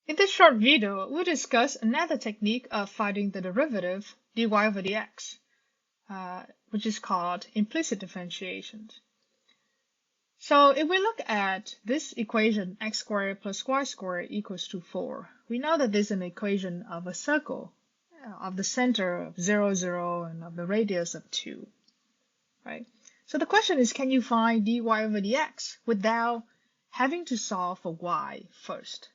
In this short video, we'll discuss another technique of finding the derivative dy over dx, which is called implicit differentiation. So if we look at this equation, x squared plus y squared equals to 4, we know that this is an equation of a circle of the center of 0, 0, and of the radius of 2, right? So the question is, can you find dy over dx without having to solve for y first?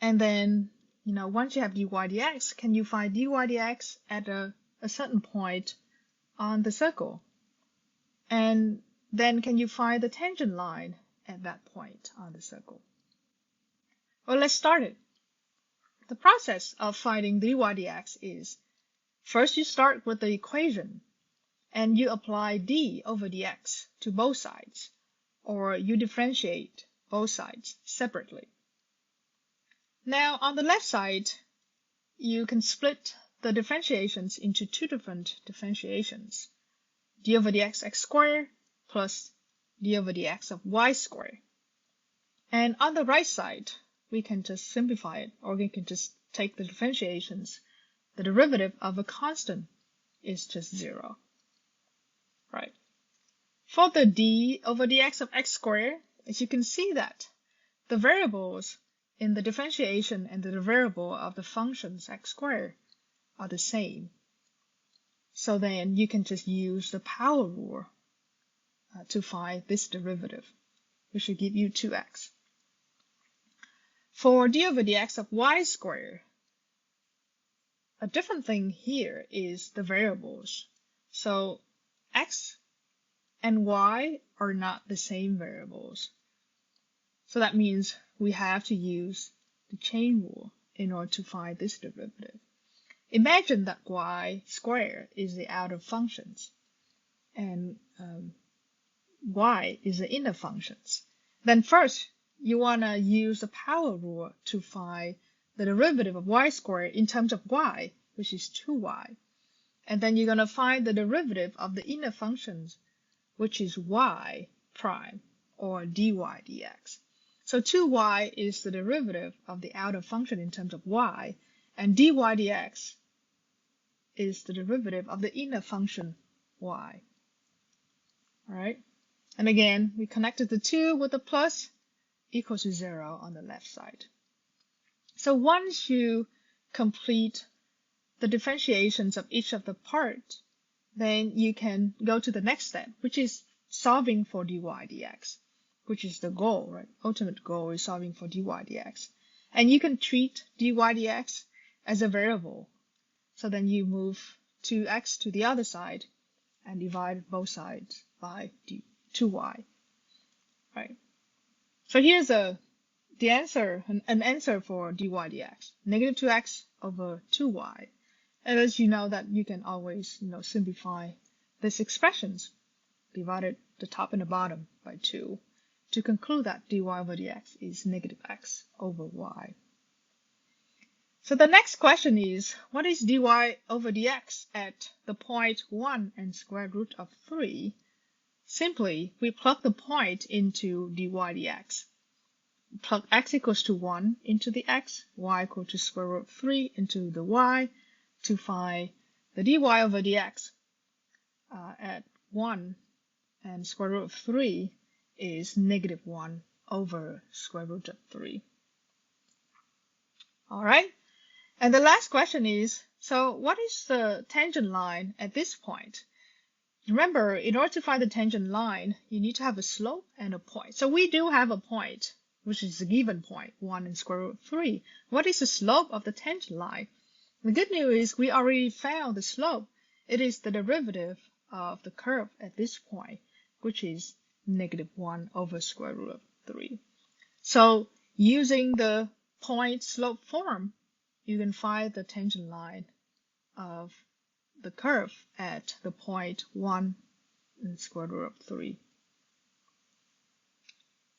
And then, once you have dy dx, can you find dy dx at a certain point on the circle? And then can you find the tangent line at that point on the circle? Well, let's start it. The process of finding dy dx is, first you start with the equation, and you apply d over dx to both sides, or you differentiate both sides separately. Now, on the left side, you can split the differentiations into two different differentiations, d over dx x squared plus d over dx of y squared. And on the right side, we can just simplify it, or we can just take the differentiations. The derivative of a constant is just 0, right? For the d over dx of x squared, as you can see that the variables in the differentiation and the variable of the functions x squared are the same. So then you can just use the power rule to find this derivative, which will give you 2x. For d over dx of y squared, a different thing here is the variables. So x and y are not the same variables. So that means we have to use the chain rule in order to find this derivative. Imagine that y squared is the outer functions, and y is the inner functions. Then first, you want to use the power rule to find the derivative of y squared in terms of y, which is 2y. And then you're going to find the derivative of the inner functions, which is y prime, or dy dx. So 2y is the derivative of the outer function in terms of y, and dy dx is the derivative of the inner function y. All right? And again, we connected the 2 with a plus, equals to 0 on the left side. So once you complete the differentiations of each of the parts, then you can go to the next step, which is solving for dy dx, which is the goal, right? Ultimate goal is solving for dy dx. And you can treat dy dx as a variable. So then you move 2x to the other side and divide both sides by 2y, right? So here's the answer, an answer for dy dx, negative 2x over 2y. And as you know that you can always, simplify these expressions, divided the top and the bottom by 2, to conclude that dy over dx is negative x over y. So the next question is, what is dy over dx at the point 1 and square root of 3? Simply, we plug the point into dy dx. Plug x equals to 1 into the x, y equal to square root of 3 into the y, to find the dy over dx at 1 and square root of 3 is negative 1 over square root of 3. All right? And the last question is, so what is the tangent line at this point? Remember, in order to find the tangent line, you need to have a slope and a point. So we do have a point, which is a given point, 1 and square root of 3. What is the slope of the tangent line? The good news is we already found the slope. It is the derivative of the curve at this point, which is negative 1 over square root of 3. So using the point slope form, you can find the tangent line of the curve at the point 1 and square root of 3.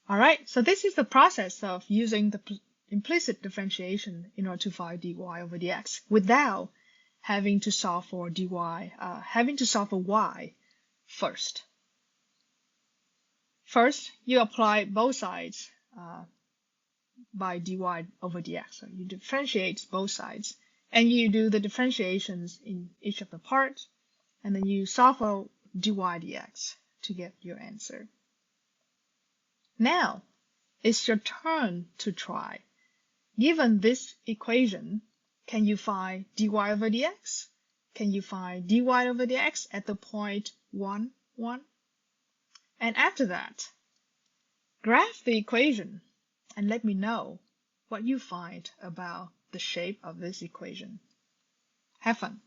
All right, so this is the process of using the implicit differentiation in order to find dy over dx without having to solve for y first. First, you apply both sides by dy over dx. So you differentiate both sides, and you do the differentiations in each of the parts, and then you solve for dy dx to get your answer. Now, it's your turn to try. Given this equation, can you find dy over dx? Can you find dy over dx at the point 1, 1? And after that, graph the equation and let me know what you find about the shape of this equation. Have fun!